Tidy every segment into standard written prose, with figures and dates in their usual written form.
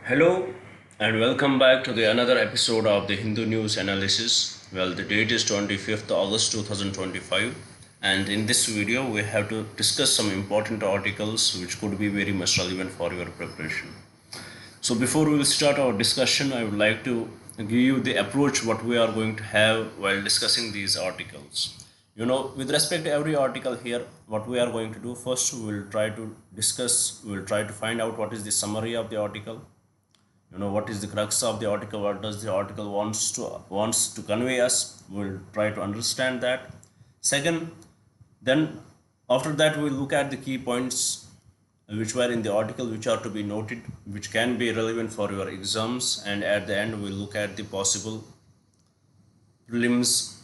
Hello and welcome back to the another episode of the Hindu News Analysis. Well, the date is 25th August 2025, and in this video we have to discuss some important articles which could be very much relevant for your preparation. So before we will start our discussion, I would like to give you the approach what we are going to have while discussing these articles. With respect to every article here, what we are going to do first, we will try to discuss, we will try to find out what is the summary of the article, what is the crux of the article, what does the article wants to convey us. We'll try to understand that. Second, then after that we'll look at the key points which were in the article, which are to be noted, which can be relevant for your exams, and at the end we'll look at the possible prelims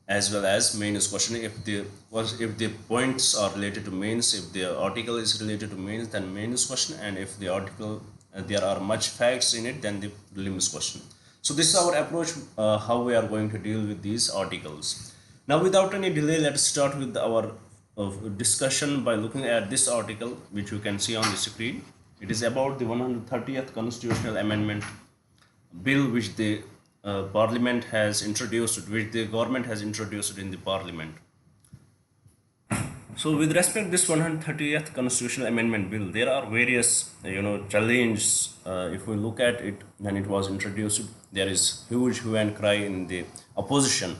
as well as mains question. If the points are related to mains, if the article is related to mains, then mains question, and if the article there are much facts in it, then the prelims question. So this is our approach, how we are going to deal with these articles. Now without any delay, let's start with our discussion by looking at this article, which you can see on the screen. It is about the 130th constitutional amendment bill, which the parliament has introduced, which the government has introduced in the parliament. So with respect to this 130th constitutional amendment bill, there are various challenges. If we look at it, when it was introduced, there is huge hue and cry in the opposition.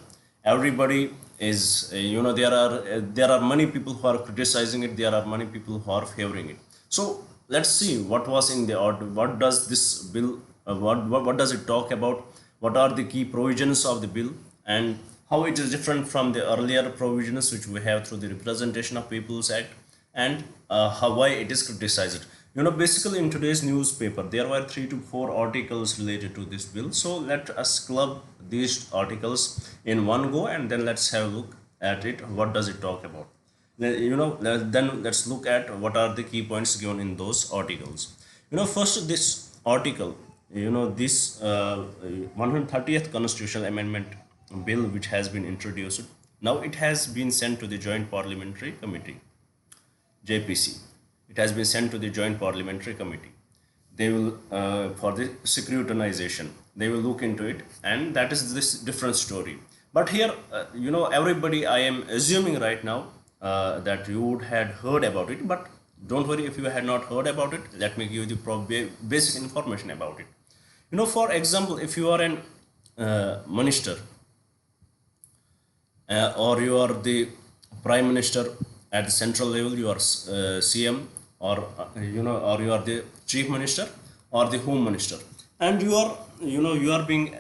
Everybody is there are many people who are criticizing it, there are many people who are favoring it. So let's see what was in the order. What does this bill what does it talk about? What are the key provisions of the bill, and how it is different from the earlier provisions which we have through the Representation of People's Act, and why it is criticized. Basically in today's newspaper there were 3 to 4 articles related to this bill. So let us club these articles in one go, and then let's have a look at it. What does it talk about? Then let's look at what are the key points given in those articles. First, this article, this 130th constitutional amendment bill which has been introduced. Now it has been sent to the Joint Parliamentary Committee, JPC. It has been sent to the Joint Parliamentary Committee. They will, for the scrutinization, they will look into it, and that is this different story. But here, everybody, I am assuming right now that you would have heard about it, but don't worry if you had not heard about it. Let me give you the basic information about it. For example, if you are an minister, or you are the prime minister at the central level, you are CM, or or you are the chief minister or the home minister, and you are being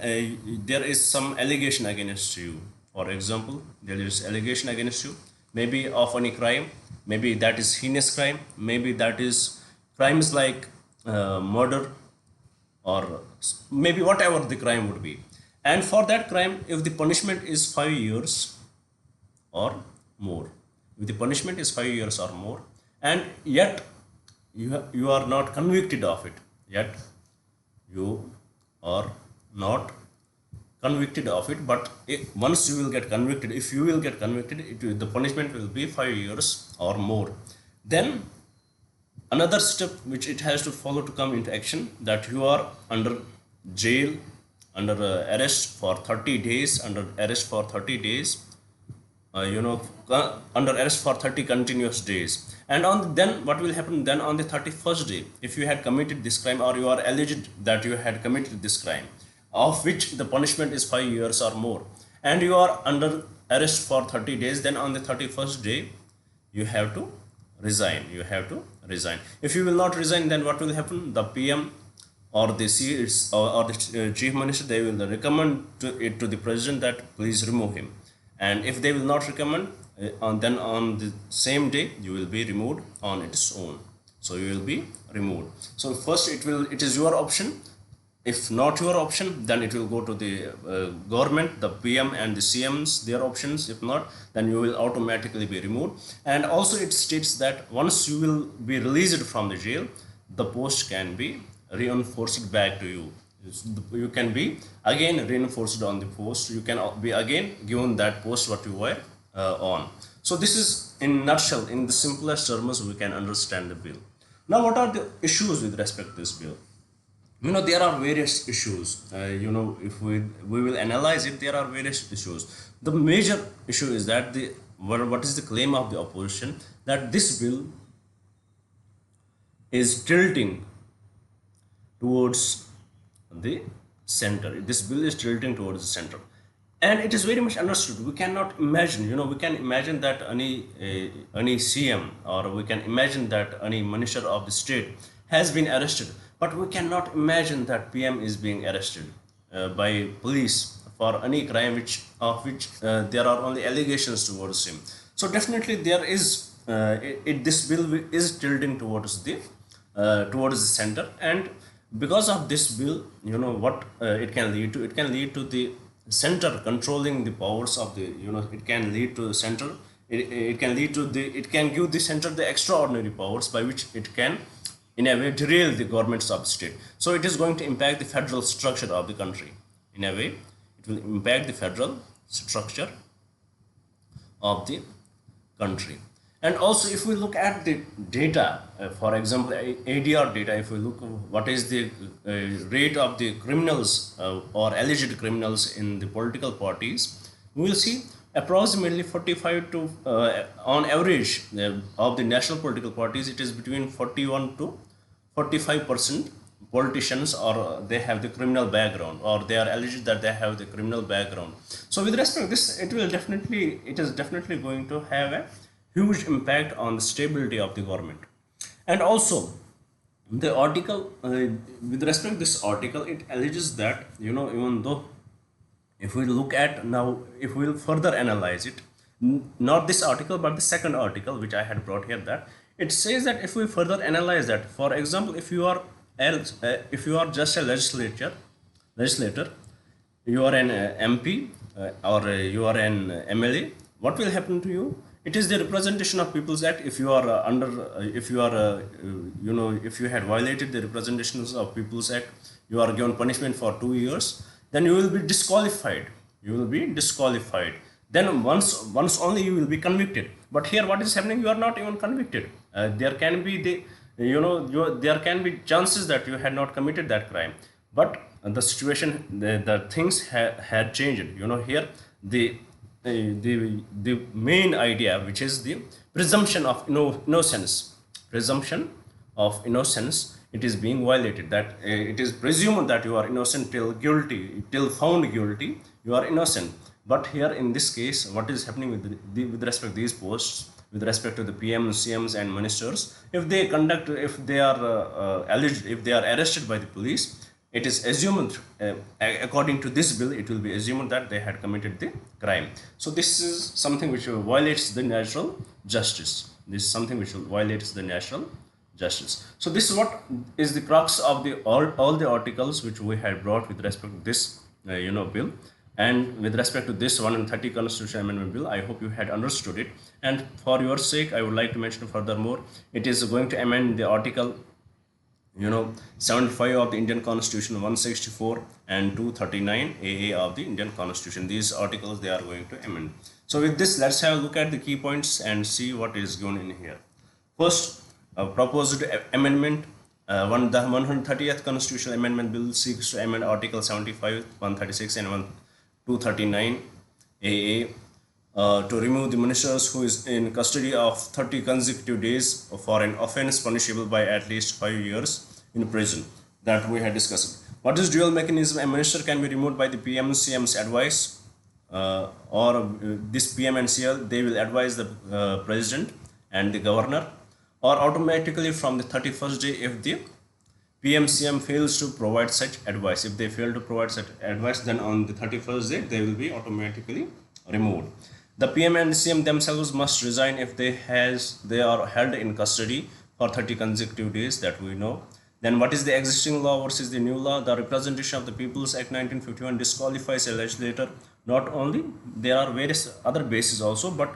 there is some allegation against you. For example, there is allegation against you, maybe of any crime, maybe that is heinous crime, maybe that is crimes like murder, or maybe whatever the crime would be. And for that crime, if the punishment is 5 years or more, if the punishment is 5 years or more, and yet you are not convicted of it, yet you are not convicted of it, but once you will get convicted, if you will get convicted, the punishment will be 5 years or more. Then another step which it has to follow to come into action, that you are under jail, under arrest for 30 days, under arrest for 30 days, under arrest for 30 continuous days. And then what will happen? Then on the 31st day, if you had committed this crime, or you are alleged that you had committed this crime, of which the punishment is 5 years or more, and you are under arrest for 30 days, then on the 31st day you have to resign. You have to resign. If you will not resign, then what will happen? The PM or the chief minister, they will recommend it to the president that please remove him. And if they will not recommend, then on the same day you will be removed on its own. So you will be removed. So first it is your option. If not your option, then it will go to the government, the PM and the CMs, their options. If not, then you will automatically be removed. And also it states that once you will be released from the jail, the post can be reinforced back to you. You can be again reinforced on the post. You can be again given that post what you were on. So this is in nutshell, in the simplest terms, we can understand the bill. Now, what are the issues with respect to this bill? There are various issues. If we will analyze it, there are various issues. The major issue is that the what is the claim of the opposition, that this bill is tilting towards the center. This bill is tilting towards the center, and it is very much understood. We cannot imagine, we can imagine that any CM, or we can imagine that any minister of the state has been arrested, but we cannot imagine that PM is being arrested by police for any crime which there are only allegations towards him. So definitely there is this bill is tilting towards the center. And because of this bill, what it can lead to, it can lead to the center controlling the powers of the, it can lead to the center, it can lead to the, it can give the center the extraordinary powers by which it can in a way derail the governments of the state. So it is going to impact the federal structure of the country. In a way, it will impact the federal structure of the country. And also, if we look at the data, for example, ADR data, if we look what is the rate of the criminals or alleged criminals in the political parties, we will see approximately 45 to on average of the national political parties, it is between 41 to 45% politicians, or they have the criminal background, or they are alleged that they have the criminal background. So with respect to this, it is definitely going to have a huge impact on the stability of the government. And also the article, with respect to this article, it alleges that, even though, if we look at now, if we will further analyze it, not this article but the second article which I had brought here, that it says that if we further analyze that, for example, if you are just a legislator, you are an MP, or you are an MLA, what will happen to you? It is the Representation of People's Act. If you are if you are if you had violated the Representations of People's Act, you are given punishment for 2 years, then you will be disqualified. Then once only you will be convicted. But here what is happening, you are not even convicted. There can be there can be chances that you had not committed that crime, but the situation, the things had changed. Here the main idea, which is the presumption of innocence, it is being violated, that it is presumed that you are innocent till found guilty, you are innocent. But here in this case, what is happening with respect to these posts, with respect to the PMs, CMs and ministers, if they are alleged, if they are arrested by the police, it is assumed, according to this bill, it will be assumed that they had committed the crime. So this is something which violates the natural justice. So this is what is the crux of all the articles which we had brought with respect to this bill. And with respect to this 130 Constitutional Amendment Bill, I hope you had understood it. And for your sake, I would like to mention furthermore, it is going to amend the Article 75 of the Indian Constitution, 164 and 239 AA of the Indian Constitution. These articles they are going to amend. So with this, let's have a look at the key points and see what is going in here. First, proposed amendment. The 130th Constitutional Amendment Bill seeks to amend Article 75, 136 and 239 AA to remove the ministers who is in custody of 30 consecutive days for an offence punishable by at least 5 years in prison, that we had discussed. What is dual mechanism? A minister can be removed by the PM and CM's advice, or this PM and CL, they will advise the president and the governor, or automatically from the 31st day if the PMCM fails to provide such advice. If they fail to provide such advice, then on the 31st day they will be automatically removed. The PM and CM themselves must resign if they are held in custody for 30 consecutive days, that we know. Then what is the existing law versus the new law? The Representation of the People's Act 1951 disqualifies a legislator. Not only, there are various other bases also, but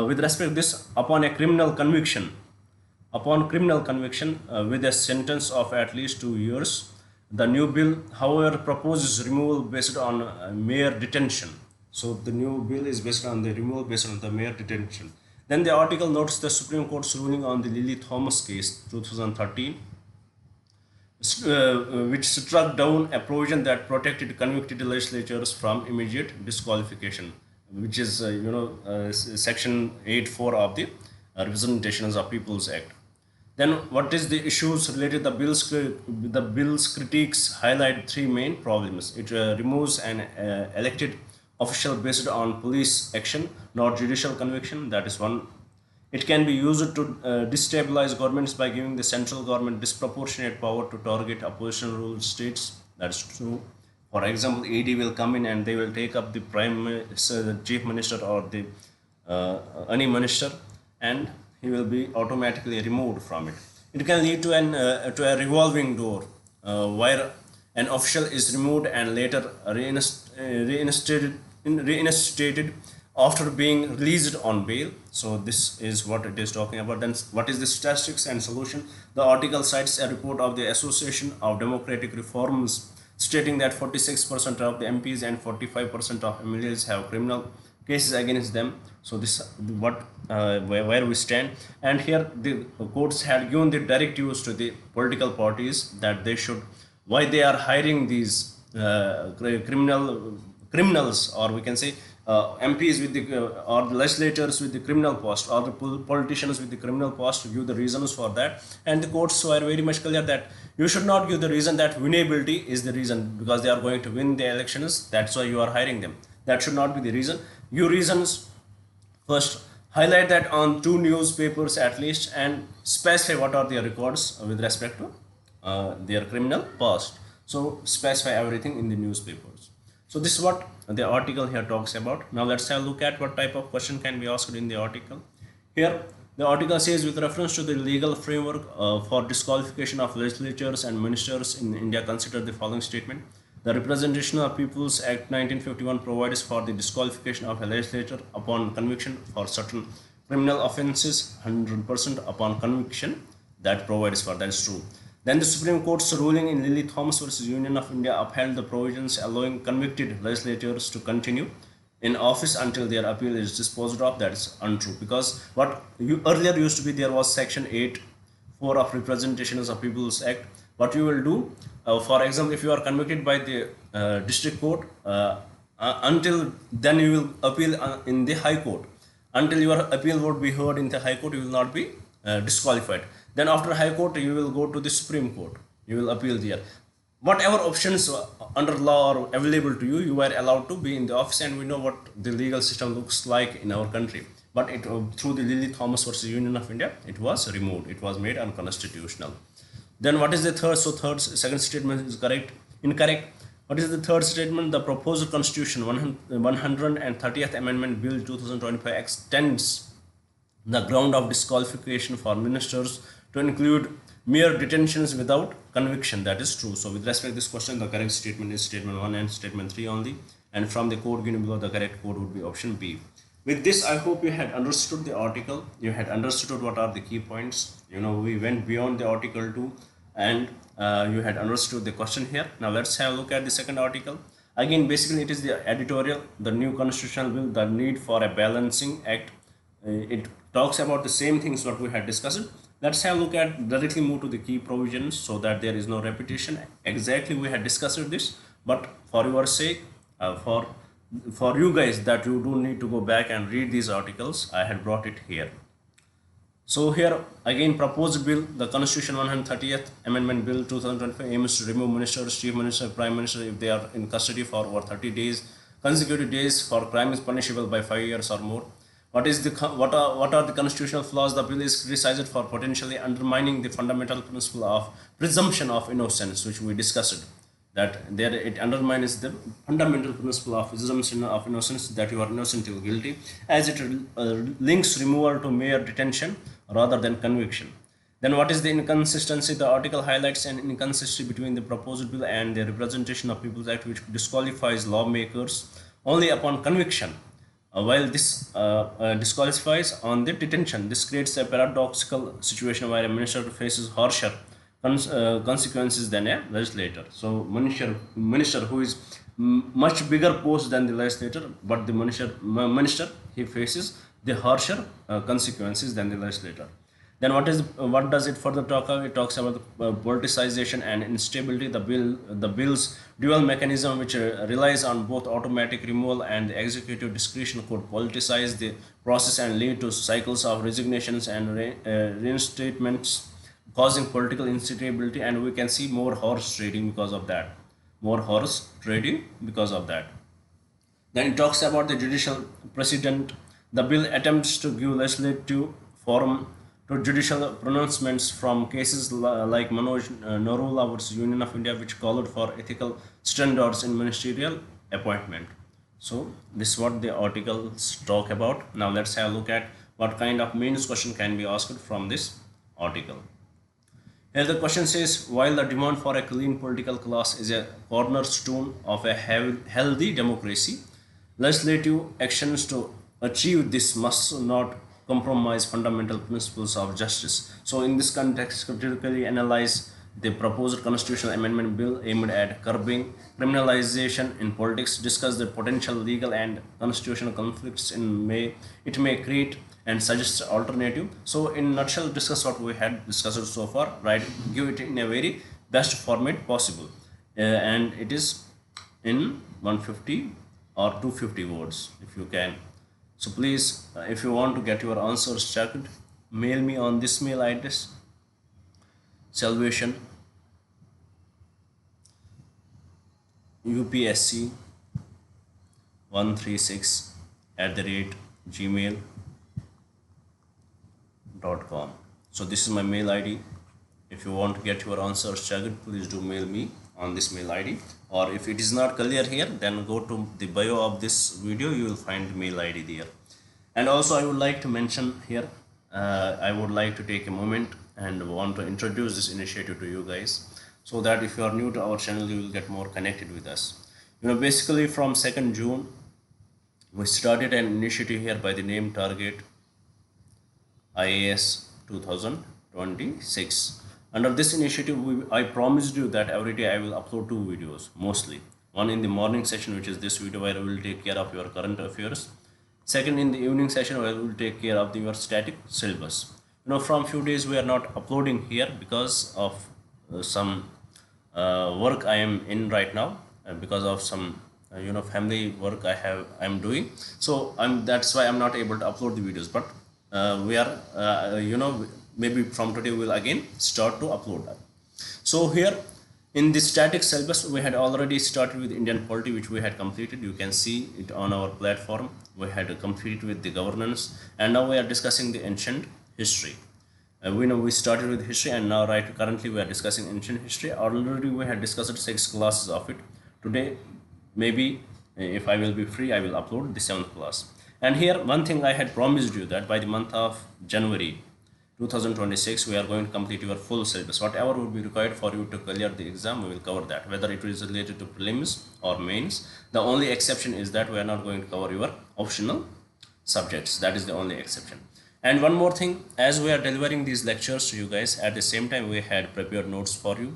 with respect to this, upon criminal conviction with a sentence of at least 2 years, the new bill, however, proposes removal based on mere detention. So the new bill is based on the removal based on the mere detention. Then the article notes the Supreme Court's ruling on the Lily Thomas case 2013. which struck down a provision that protected convicted legislators from immediate disqualification, which is section 8.4 of the Representations of People's Act. Then, what is the issues related? The bill's critiques highlight three main problems. It removes an elected official based on police action, not judicial conviction. That is one. It can be used to destabilize governments by giving the central government disproportionate power to target opposition ruled states. That's true. For example, ED will come in and they will take up the prime minister, the chief minister, or the any minister, and he will be automatically removed from it. It can lead to a revolving door where an official is removed and later reinstated after being released on bail. So this is what it is talking about. Then what is the statistics and solution? The article cites a report of the Association of Democratic Reforms stating that 46% of the MPs and 45% of MLAs have criminal cases against them. So this what where we stand. And here the courts had given the directives to the political parties that they should, why they are hiring these criminals, or we can say MPs with the or the legislators with the criminal past, or the politicians with the criminal past, to give the reasons for that. And the courts were very much clear that you should not give the reason that winnability is the reason because they are going to win the elections, that's why you are hiring them. That should not be the reason. Give reasons first, highlight that on 2 newspapers at least, and specify what are their records with respect to their criminal past. So specify everything in the newspapers. So this is what the article here talks about. Now let's have a look at what type of question can be asked in the article. Here the article says, with reference to the legal framework for disqualification of legislators and ministers in India, consider the following statement. The Representation of People's Act 1951 provides for the disqualification of a legislator upon conviction for certain criminal offences 100% upon conviction. That provides for, that is true. Then the Supreme Court's ruling in Lily Thomas versus Union of India upheld the provisions allowing convicted legislators to continue in office until their appeal is disposed of. That is untrue, because what you earlier used to be, there was section 8.4 of Representations of People's Act. What you will do, for example, if you are convicted by the district court, until then you will appeal in the high court. Until your appeal would be heard in the high court, you will not be disqualified. Then after high court, you will go to the Supreme Court. You will appeal there. Whatever options under law are available to you, you are allowed to be in the office, and we know what the legal system looks like in our country. But it, through the Lily Thomas versus Union of India, it was removed. It was made unconstitutional. Then what is the third? So second statement is correct. Incorrect. What is the third statement? The proposed Constitution 130th Amendment Bill 2025 extends the ground of disqualification for ministers to include mere detentions without conviction. That is true. So with respect to this question, the correct statement is statement 1 and statement 3 only. And from the code given below, the correct code would be option B. With this, I hope you had understood the article. You had understood what are the key points. We went beyond the article 2, and you had understood the question here. Now let's have a look at the second article. Again, basically it is the editorial, the new constitutional bill, the need for a balancing act. It talks about the same things what we had discussed. Let's have a look at, directly move to the key provisions so that there is no repetition. Exactly we had discussed this, but for your sake, for you guys, that you do need to go back and read these articles, I had brought it here. So here again, proposed bill, the Constitution 130th Amendment Bill 2025 aims to remove ministers, chief minister, prime minister if they are in custody for over 30 days, consecutive days for crimes punishable by 5 years or more. What are the constitutional flaws? The bill is criticized for potentially undermining the fundamental principle of presumption of innocence, which we discussed. That there it undermines the fundamental principle of presumption of innocence, that you are innocent till guilty, as it links removal to mere detention rather than conviction. Then what is the inconsistency? The article highlights an inconsistency between the proposed bill and the Representation of People's Act, which disqualifies lawmakers only upon conviction, while this disqualifies on the detention. This creates a paradoxical situation where a minister faces harsher consequences than a legislator. So minister who is much bigger post than the legislator, but the minister he faces the harsher consequences than the legislator. Then what does it further talk about? It talks about the politicization and instability. The bill's dual mechanism, which relies on both automatic removal and the executive discretion, could politicize the process and lead to cycles of resignations and reinstatements, causing political instability. And we can see more horse trading because of that. More horse trading because of that. Then it talks about the judicial precedent. The bill attempts to give legislative forum to judicial pronouncements from cases like Manoj Narula versus Union of India, which called for ethical standards in ministerial appointment. So this is what the articles talk about. Now let's have a look at what kind of mains question can be asked from this article. Here the question says, while the demand for a clean political class is a cornerstone of a healthy democracy, legislative actions to achieve this must not compromise fundamental principles of justice. So in this context, critically analyze the proposed constitutional amendment bill aimed at curbing criminalization in politics, discuss the potential legal and constitutional conflicts it may create, and suggest alternative. So in nutshell, discuss what we had discussed so far, right? Give it in a very best format possible, and it is in 150 or 250 words if you can. So please, if you want to get your answers checked, mail me on this mail address, salvation UPSC 136 @gmail.com. So this is my mail ID. If you want to get your answers checked, please do mail me on this mail ID. Or if it is not clear here, then go to the bio of this video, you will find the mail ID there. And also I would like to mention here, I would like to take a moment and want to introduce this initiative to you guys, so that if you are new to our channel, you will get more connected with us. Basically from 2nd June, we started an initiative here by the name Target IAS 2026. Under this initiative, I promised you that every day I will upload 2 videos mostly. One in the morning session, which is this video, where I will take care of your current affairs. Second, in the evening session, where I will take care of your static syllabus. From few days we are not uploading here because of some work I am in right now, because of some family work I am doing. So that's why I'm not able to upload the videos. But we are maybe from today we will again start to upload that. So here in the static syllabus, we had already started with Indian polity, which we had completed. You can see it on our platform. We had completed with the governance, and now we are discussing the ancient history. We started with history, and now currently we are discussing ancient history. Already we had discussed 6 classes of it. Today, maybe if I will be free, I will upload the 7th class. And here one thing I had promised you, that by the month of January 2026, we are going to complete your full syllabus. Whatever would be required for you to clear the exam, we will cover that, whether it is related to prelims or mains. The only exception is that we are not going to cover your optional subjects. That is the only exception. And one more thing, as we are delivering these lectures to you guys, at the same time we had prepared notes for you.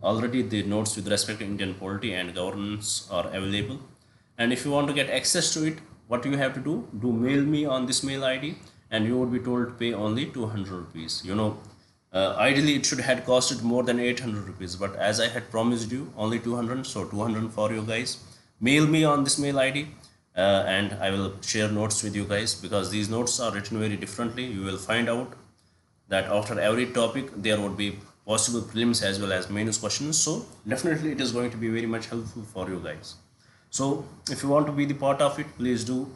Already the notes with respect to Indian polity and governance are available. And if you want to get access to it, what you have to do mail me on this mail ID, and you would be told to pay only 200 rupees. Ideally it should have costed more than 800 rupees, but as I had promised you, only 200, so 200 for you guys. Mail me on this mail ID, and I will share notes with you guys, because these notes are written very differently. You will find out that after every topic there would be possible prelims as well as mains questions. So definitely it is going to be very much helpful for you guys. So if you want to be the part of it, please do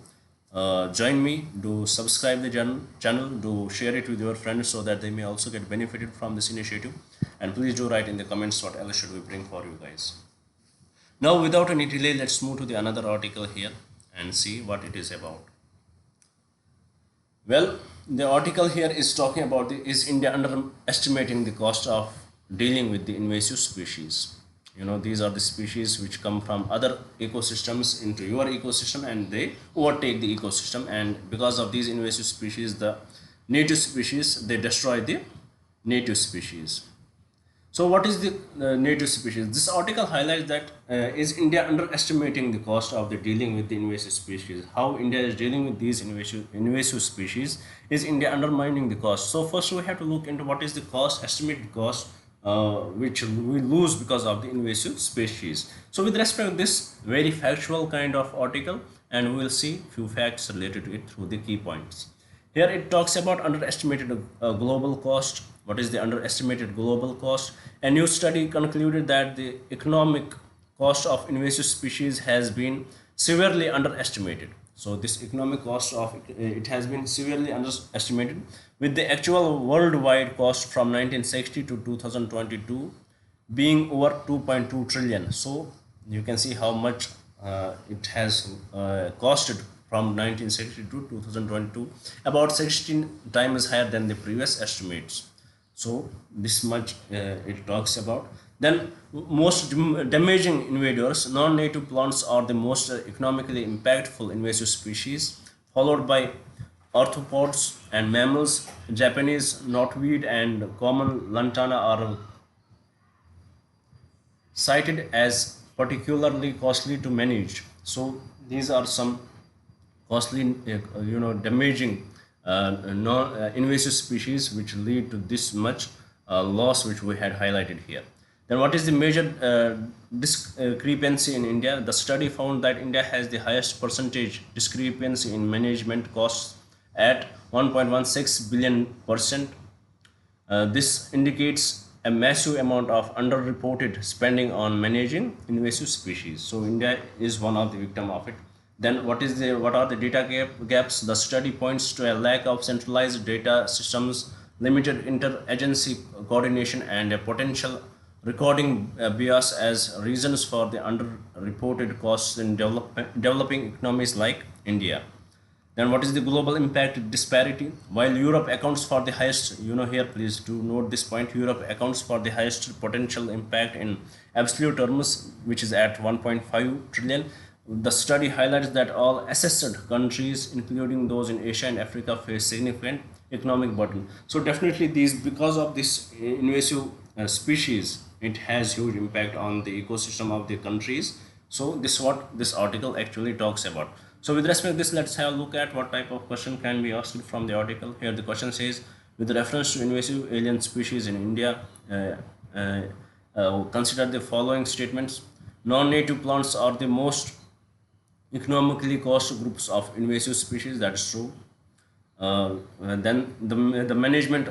join me, do subscribe the channel, do share it with your friends so that they may also get benefited from this initiative. And please do write in the comments what else should we bring for you guys. Now without any delay, let's move to the another article here and see what it is about. Well, the article here is talking about is India underestimating the cost of dealing with the invasive species. These are the species which come from other ecosystems into your ecosystem, and they overtake the ecosystem, and because of these invasive species, the native species, they destroy the native species. So what is the native species? This article highlights that is India underestimating the cost of the dealing with the invasive species? How India is dealing with these invasive species? Is India undermining the cost? So first we have to look into what is the cost, estimated cost which we lose because of the invasive species. So with respect to this very factual kind of article, and we will see few facts related to it through the key points. Here it talks about underestimated global cost. What is the underestimated global cost? A new study concluded that the economic cost of invasive species has been severely underestimated. So this economic cost of it has been severely underestimated, with the actual worldwide cost from 1960 to 2022 being over 2.2 trillion. So you can see how much it has costed from 1960 to 2022, about 16 times higher than the previous estimates. So this much it talks about. Then most damaging invaders, non-native plants are the most economically impactful invasive species, followed by arthropods and mammals. Japanese knotweed and common lantana are cited as particularly costly to manage. So these are some costly, damaging invasive species which lead to this much loss which we had highlighted here. Then what is the major discrepancy in India? The study found that India has the highest percentage discrepancy in management costs at 1.16 billion percent. This indicates a massive amount of underreported spending on managing invasive species. So India is one of the victim of it. Then what are the data gaps? The study points to a lack of centralized data systems, limited interagency coordination, and a potential recording bias as reasons for the underreported costs in developing economies like India. Then what is the global impact disparity? While Europe accounts for the highest, here please do note this point, Europe accounts for the highest potential impact in absolute terms, which is at 1.5 trillion. The study highlights that all assessed countries, including those in Asia and Africa, face significant economic burden. So definitely because of this invasive species, it has huge impact on the ecosystem of the countries. So this is what this article actually talks about. So with respect to this, let's have a look at what type of question can be asked from the article. Here the question says, with reference to invasive alien species in India, consider the following statements. Non-native plants are the most economically cost groups of invasive species. That is true. Then the management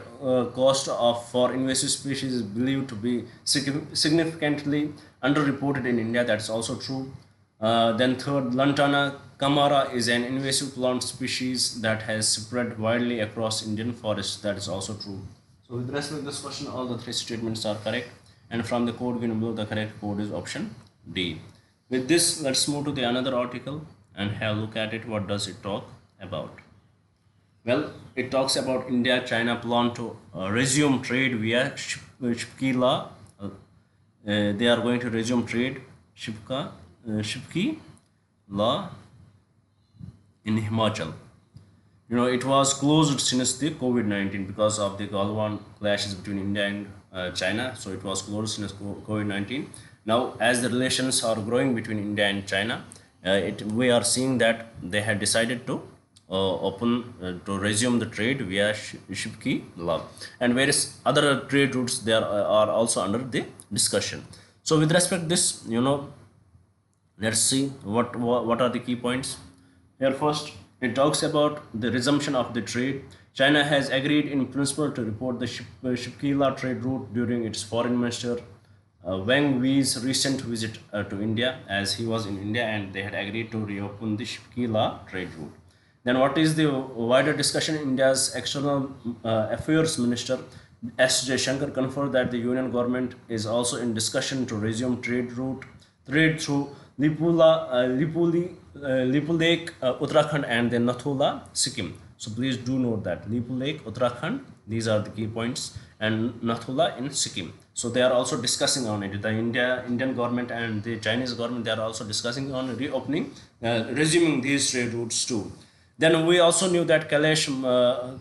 cost for invasive species is believed to be significantly underreported in India. That's also true. Then third, Lantana camara is an invasive plant species that has spread widely across Indian forests. That is also true. So with respect to this question, all the three statements are correct. And from the code given below, the correct code is option D. With this, let's move to the another article and have a look at it. What does it talk about? Well, it talks about India-China plan to resume trade via Shipki law. They are going to resume trade Shipki law in Himachal. It was closed since the COVID-19 because of the Galwan clashes between India and China. So it was closed since COVID-19. Now, as the relations are growing between India and China, we are seeing that they had decided to to resume the trade via Shipki law, and various other trade routes there are also under the discussion. So with respect to this, let's see what are the key points. Here first, it talks about the resumption of the trade. China has agreed in principle to report the Shipki law trade route during its foreign minister Wang Wei's recent visit to India, as he was in India and they had agreed to reopen the Shipki law trade route. Then what is the wider discussion? India's external affairs minister S. Jaishankar confirmed that the union government is also in discussion to resume trade through Lipu Lake, Uttarakhand, and then Nathula, Sikkim. So please do note that Lipu Lake, Uttarakhand, these are the key points, and Nathula in Sikkim. So they are also discussing on it. The Indian government and the Chinese government, they are also discussing on reopening, resuming these trade routes too. Then we also knew that Kailash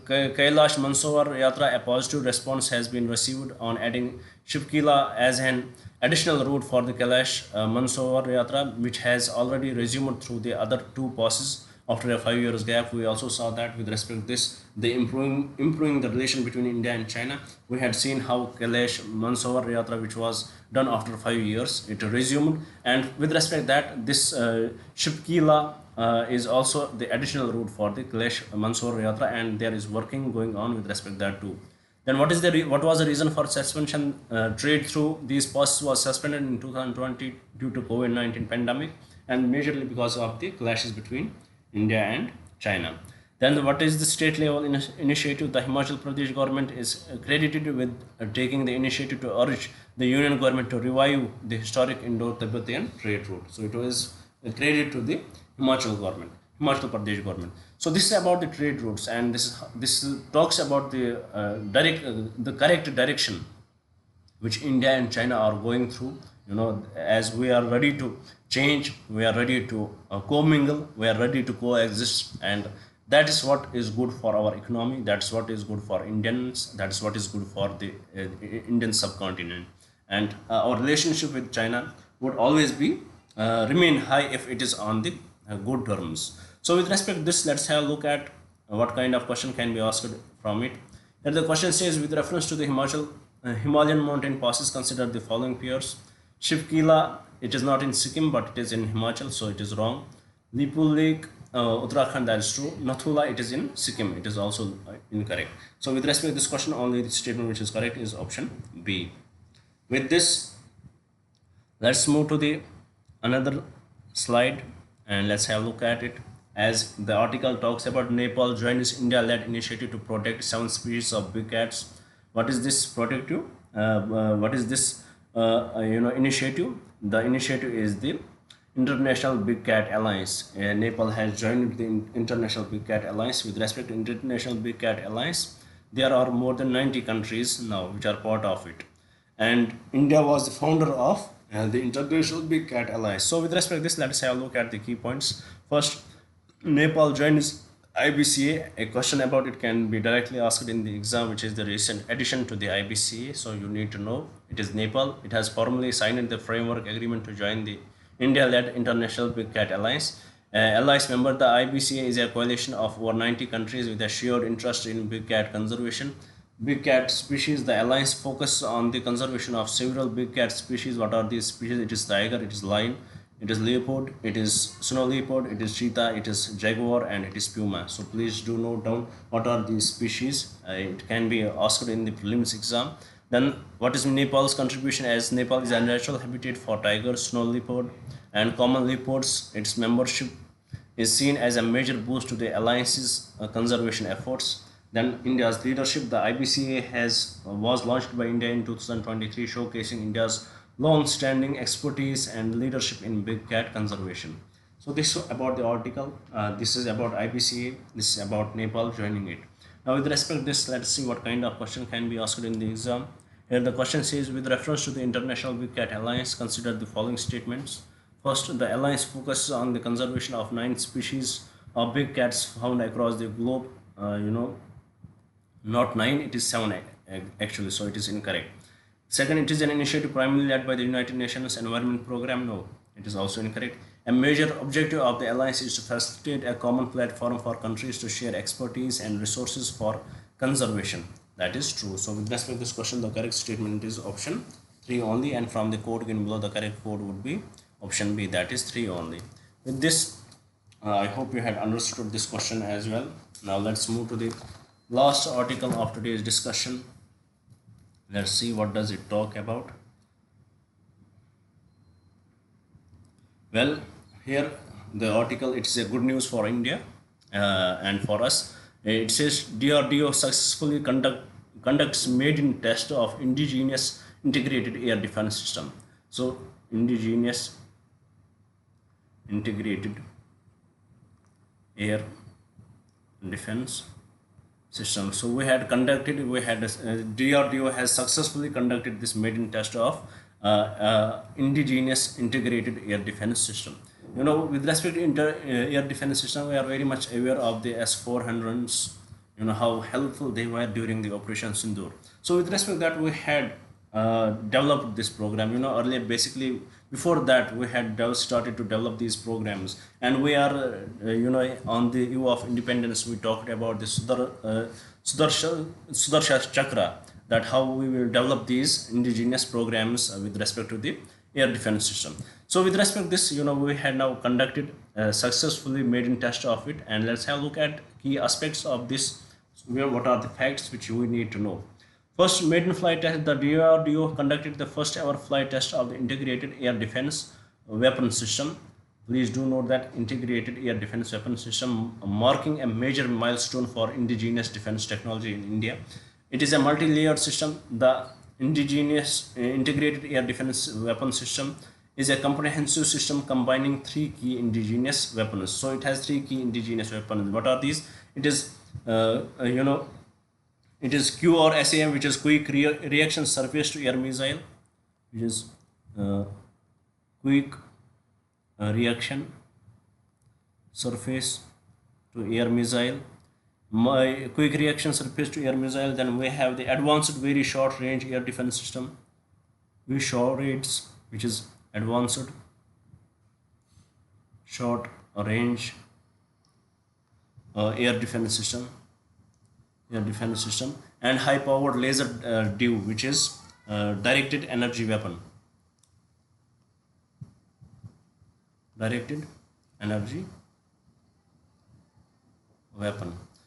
Mansarovar Yatra, a positive response has been received on adding Shivkila as an additional route for the Kailash Mansarovar Yatra, which has already resumed through the other two passes after a 5 years gap. We also saw that with respect to this, the improving the relation between India and China. We had seen how Kailash Mansarovar Yatra, which was done after 5 years, it resumed, and with respect to that, this Shivkila is also the additional route for the Kailash Mansarovar Yatra, and there is working going on with respect to that too. Then what was the reason for suspension? Trade through these passes was suspended in 2020 due to COVID-19 pandemic, and majorly because of the clashes between India and China. Then what is the state level initiative? The Himachal Pradesh government is credited with taking the initiative to urge the union government to revive the historic Indo-Tibetan trade route. So it was credited to the Himachal Pradesh government. So this is about the trade routes, and this talks about the correct direction which India and China are going through. As we are ready to change, we are ready to commingle, we are ready to coexist, and that is what is good for our economy. That's what is good for Indians. That's what is good for the Indian subcontinent. And our relationship with China would always be remain high if it is on the good terms. So with respect to this, let's have a look at what kind of question can be asked from it. Here the question says, with reference to the Himalayan mountain passes, consider the following pairs. Shivkila, it is not in Sikkim, but it is in Himachal, so it is wrong. Lipul Lake, Uttarakhand, that is true. Nathula, it is in Sikkim, it is also incorrect. So with respect to this question, only the statement which is correct is option B. With this, let's move to the another slide and let's have a look at it. As the article talks about, Nepal joined this India-led initiative to protect 7 species of big cats. What is this protective? What is this initiative? The initiative is the International Big Cat Alliance. Nepal has joined the International Big Cat Alliance. With respect to International Big Cat Alliance, there are more than 90 countries now which are part of it, and India was the founder of the International Big Cat Alliance. So with respect to this, let's have a look at the key points. First, Nepal joins IBCA. A question about it can be directly asked in the exam, which is the recent addition to the IBCA. So you need to know it is Nepal. It has formally signed the framework agreement to join the India-led International Big Cat Alliance. Alliance member, the IBCA is a coalition of over 90 countries with a shared interest in big cat conservation. Big cat species, the alliance focuses on the conservation of several big cat species. What are these species? It is tiger, it is lion, it is leopard, it is snow leopard, it is cheetah, it is jaguar, and it is puma. So please do note down what are these species. It can be asked in the prelims exam. Then what is Nepal's contribution? As Nepal is a natural habitat for tigers, snow leopard, and common leopards, its membership is seen as a major boost to the alliance's conservation efforts. Then India's leadership, the IBCA was launched by India in 2023, showcasing India's long-standing expertise and leadership in big cat conservation. So this is about the article. This is about IBCA. This is about Nepal joining it. Now with respect to this, let's see what kind of question can be asked in the exam. Here the question says, with reference to the International Big Cat Alliance, consider the following statements. First, the alliance focuses on the conservation of 9 species of big cats found across the globe. Not 9, it is 7 actually, so it is incorrect. Second, it is an initiative primarily led by the United Nations Environment Program. No, it is also incorrect. A major objective of the alliance is to facilitate a common platform for countries to share expertise and resources for conservation. That is true. So with respect to this question, the correct statement is option 3 only, and from the code given below, the correct code would be option B, that is 3 only. With this, I hope you had understood this question as well. Now let's move to the last article of today's discussion. Let's see what does it talk about. Well, here the article, it's a good news for India and for us. It says DRDO successfully conducts maiden test of indigenous integrated air defense system. So indigenous integrated air defense system. So DRDO has successfully conducted this maiden test of indigenous integrated air defense system. With respect to air defense system, we are very much aware of the S-400s, how helpful they were during the Operation Sindoor. So with respect to that, we had developed this program. Earlier, basically, before that, we had started to develop these programs, and we are, on the eve of independence, we talked about the Sudarsha Chakra, that how we will develop these indigenous programs with respect to the air defense system. So with respect to this, we had now conducted successfully maiden test of it, and let's have a look at key aspects of this. What are the facts which we need to know? First, maiden flight test. The DRDO conducted the first ever flight test of the integrated air defense weapon system. Please do note that integrated air defense weapon system, marking a major milestone for indigenous defense technology in India. It is a multi-layered system. The indigenous integrated air defense weapon system is a comprehensive system combining three key indigenous weapons. So it has three key indigenous weapons. What are these? It is it is Q or SAM, which is quick reaction surface to air missile, which is quick reaction surface to air missile. Quick reaction surface to air missile. Then we have the advanced very short range air defense system, VSHORADS, which is advanced short range air defense system, and high powered laser DEW, which is directed energy weapon.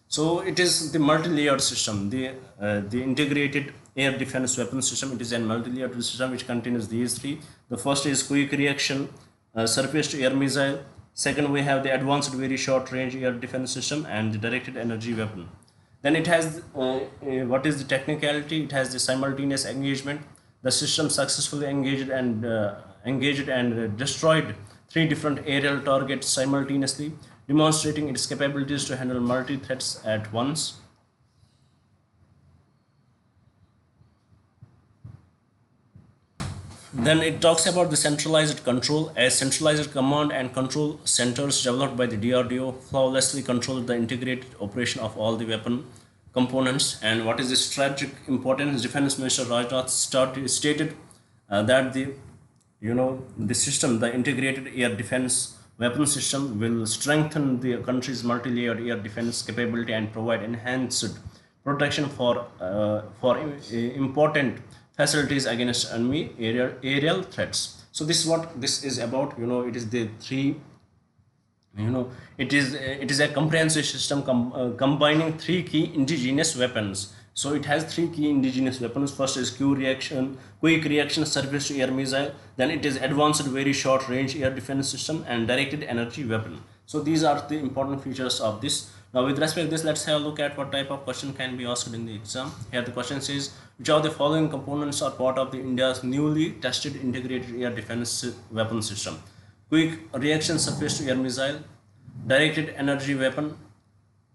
So it is the multi-layered system, the integrated air defense weapon system. It is a multi-layered system which contains these three. The first is quick reaction surface to air missile. Second, we have the advanced very short range air defense system and the directed energy weapon. Then it has what is the technicality? It has the simultaneous engagement. The system successfully engaged and destroyed three different aerial targets simultaneously, demonstrating its capabilities to handle multi-threats at once. Then it talks about the centralized control. As centralized command and control centers developed by the DRDO flawlessly control the integrated operation of all the weapon components. And what is the strategic importance? Defense Minister Rajnath stated that the system, the integrated air defense weapon system, will strengthen the country's multi-layered air defense capability and provide enhanced protection for important facilities against enemy aerial threats. So this is what this is about. It is the three. It is a comprehensive system combining three key indigenous weapons. So it has three key indigenous weapons. First is quick reaction surface to air missile. Then it is advanced very short range air defense system and directed energy weapon. So these are the important features of this. Now with respect to this, let's have a look at what type of question can be asked in the exam. Here the question says, which of the following components are part of the India's newly tested integrated air defense weapon system? Quick reaction surface to air missile, directed energy weapon,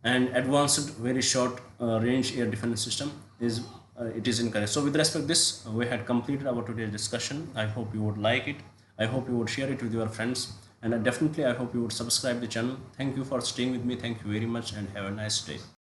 and advanced very short range air defense system. It is incorrect. So with respect to this, we had completed our today's discussion. I hope you would like it. I hope you would share it with your friends, and definitely I hope you would subscribe the channel. Thank you for staying with me. Thank you very much, and have a nice day.